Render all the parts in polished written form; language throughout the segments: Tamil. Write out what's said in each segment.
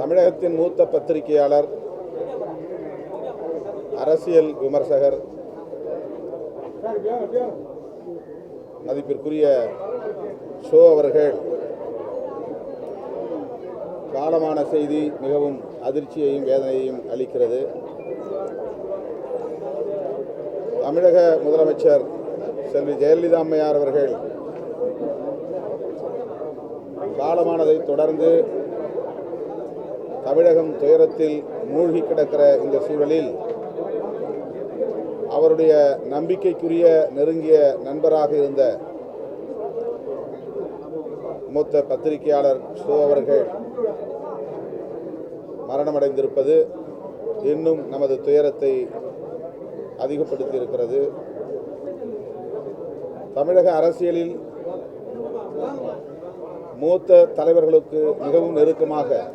தமிழகத்தின் மூத்த பத்திரிகையாளர், அரசியல் விமர்சகர், மதிப்பிற்குரிய ஷோ அவர்கள் காலமான செய்தி மிகவும் அதிர்ச்சியையும் வேதனையையும் அளிக்கிறது. தமிழக முதலமைச்சர் செல்வி ஜெயலலிதா அம்மையார் அவர்கள் காலமானதை தொடர்ந்து தமிழகம் துயரத்தில் மூழ்கி கிடக்கிற இந்த சூழலில் அவருடைய நம்பிக்கைக்குரிய நெருங்கிய நண்பராக இருந்த மூத்த பத்திரிகையாளர் ஷோ அவர்கள் மரணமடைந்திருப்பது இன்னும் நமது துயரத்தை அதிகப்படுத்தி இருக்கிறது. தமிழக அரசியலில் மூத்த தலைவர்களுக்கு மிகவும் நெருக்கமாக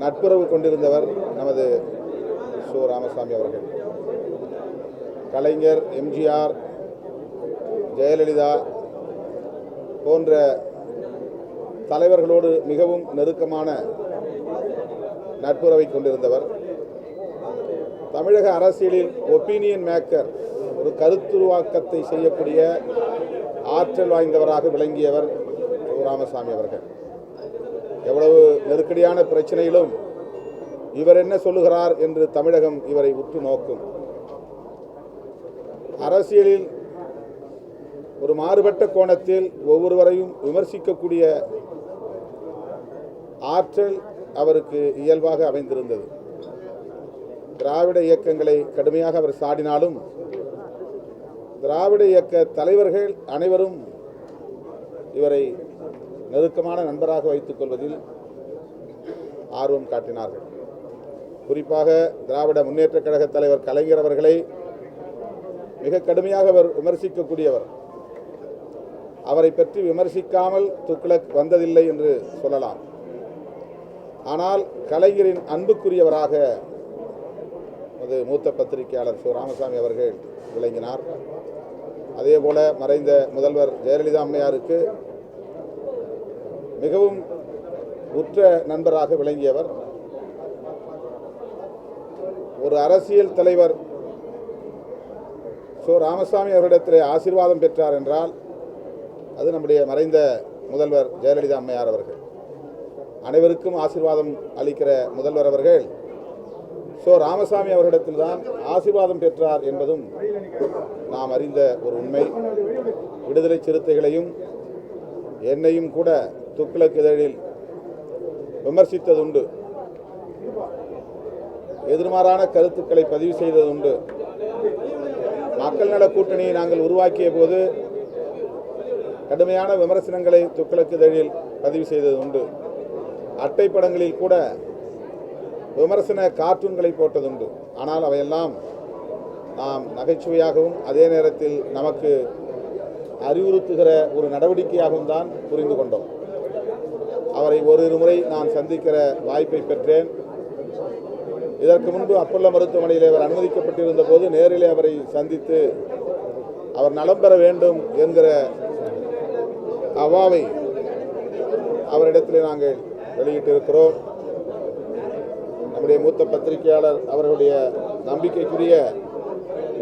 நட்புறவு கொண்டிருந்தவர் நமது ஷோ ராமசாமி அவர்கள். கலைஞர், எம்ஜிஆர், ஜெயலலிதா போன்ற தலைவர்களோடு மிகவும் நெருக்கமான நட்புறவை கொண்டிருந்தவர். தமிழக அரசியலில் ஒப்பீனியன் மேக்கர், ஒரு கருத்துருவாக்கத்தை செய்யக்கூடிய ஆற்றல் வாய்ந்தவராக விளங்கியவர் ராமசாமி அவர்கள். எவ்வளவு நெருக்கடியான பிரச்சனையிலும் இவர் என்ன சொல்லுகிறார் என்று தமிழகம் இவரை உற்று நோக்கும். அரசியலில் ஒரு மாறுபட்ட கோணத்தில் ஒவ்வொருவரையும் விமர்சிக்கக்கூடிய ஆற்றல் அவருக்கு இயல்பாக அமைந்திருந்தது. திராவிட இயக்கங்களை கடுமையாக அவர் சாடினாலும் திராவிட இயக்க தலைவர்கள் அனைவரும் இவரை நெருக்கமான நண்பராக வைத்துக் கொள்வதில் ஆர்வம் காட்டினார்கள். குறிப்பாக திராவிட முன்னேற்றக் கழக தலைவர் கலைஞர் அவர்களை மிக கடுமையாக அவர் விமர்சிக்கக்கூடியவர். அவரை பற்றி விமர்சிக்காமல் துக்ளக் வந்ததில்லை என்று சொல்லலாம். ஆனால் கலைஞரின் அன்புக்குரியவராக அது மூத்த பத்திரிகையாளர் ஷோ ராமசாமி அவர்கள் விளங்கினார். அதேபோல மறைந்த முதல்வர் ஜெயலலிதா அம்மையாருக்கு மிகவும் உற்ற நண்பராக விளங்கியவர். ஒரு அரசியல் தலைவர் ஷோ ராமசாமி அவரிடத்திலே ஆசீர்வாதம் பெற்றார் என்றால் அது நம்முடைய மறைந்த முதல்வர் ஜெயலலிதா அம்மையார் அவர்கள். அனைவருக்கும் ஆசீர்வாதம் அளிக்கிற முதல்வர் அவர்கள் ஷோ ராமசாமி அவரிடத்தில் தான் ஆசீர்வாதம் பெற்றார் என்பதும் நாம் அறிந்த ஒரு உண்மை. விடுதலை சிறுத்தைகளையும் என்னையும் கூட துக்ளக் இதழில் விமர்சித்ததுண்டு, எதிர்மாறான கருத்துக்களை பதிவு செய்ததுண்டு. மக்கள் நல கூட்டணியை நாங்கள் உருவாக்கிய போது கடுமையான விமர்சனங்களை துக்ளக் இதழில் பதிவு செய்தது உண்டு. அட்டைப்படங்களில் கூட விமர்சன கார்ட்டூன்களை போட்டதுண்டு. ஆனால் அவையெல்லாம் நாம் நகைச்சுவையாகவும் அதே நேரத்தில் நமக்கு அறிவுறுத்துகிற ஒரு நடவடிக்கையாகவும் தான் புரிந்து கொண்டோம். அவரை ஓரிரு முறை நான் சந்திக்கிற வாய்ப்பை பெற்றேன். இதற்கு முன்பு அப்பல்லோ மருத்துவமனையில் அவர் அனுமதிக்கப்பட்டிருந்த போது நேரிலே அவரை சந்தித்து அவர் நலம் பெற வேண்டும் என்கிற அவாவை அவரிடத்திலே நாங்கள் வெளியிட்டிருக்கிறோம். நம்முடைய மூத்த பத்திரிகையாளர் அவர்களுடைய நம்பிக்கைக்குரிய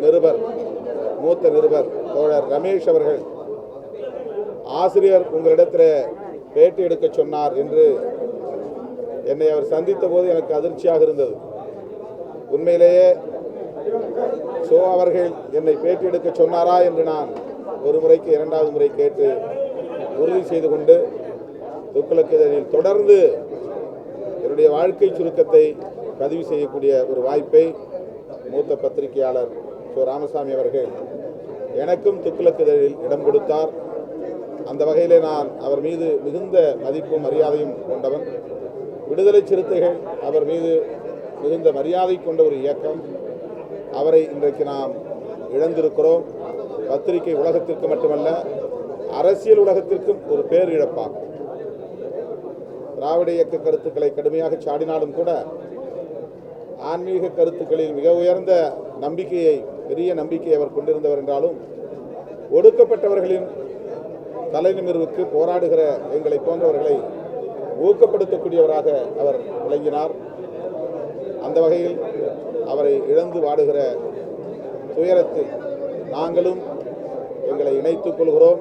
நிருபர், மூத்த நிருபர் தோழர் ரமேஷ் அவர்கள், ஆசிரியர் உங்களிடத்தில் பேட்டி எடுக்க சொன்னார் என்று என்னை அவர் சந்தித்த போது எனக்கு அதிர்ச்சியாக இருந்தது. உண்மையிலேயே ஷோ அவர்கள் என்னை பேட்டி எடுக்க சொன்னாரா என்று நான் ஒரு முறைக்கு இரண்டாவது முறை கேட்டு உறுதி செய்து கொண்டு துக்ளக் இதழில் தொடர்ந்து என்னுடைய வாழ்க்கை சுருக்கத்தை பதிவு செய்யக்கூடிய ஒரு வாய்ப்பை மூத்த பத்திரிகையாளர் ஷோ ராமசாமி அவர்கள் எனக்கும் துக்ளக் இதழில் இடம் கொடுத்தார். அந்த வகையிலே நான் அவர் மீது மிகுந்த மதிப்பும் மரியாதையும் கொண்டவன். விடுதலை சிறுத்தைகள் அவர் மீது மிகுந்த மரியாதை கொண்ட ஒரு இயக்கம். அவரை இன்றைக்கு நாம் இழந்திருக்கிறோம். பத்திரிகை உலகத்திற்கு மட்டுமல்ல, அரசியல் உலகத்திற்கும் ஒரு பேரிழப்பாகும். திராவிட இயக்க கருத்துக்களை கடுமையாக சாடினாலும் கூட ஆன்மீக கருத்துக்களில் மிக உயர்ந்த நம்பிக்கையை, பெரிய நம்பிக்கையை அவர் கொண்டிருந்தவர் என்றாலும் ஒடுக்கப்பட்டவர்களின் தலைநிமிர்வுக்கு போராடுகிற எங்களை போன்றவர்களை ஊக்கப்படுத்தக்கூடியவராக அவர் விளங்கினார். அந்த வகையில் அவரை இழந்து வாடுகிற துயரத்தில் நாங்களும் எங்களை இணைத்துக் கொள்கிறோம்.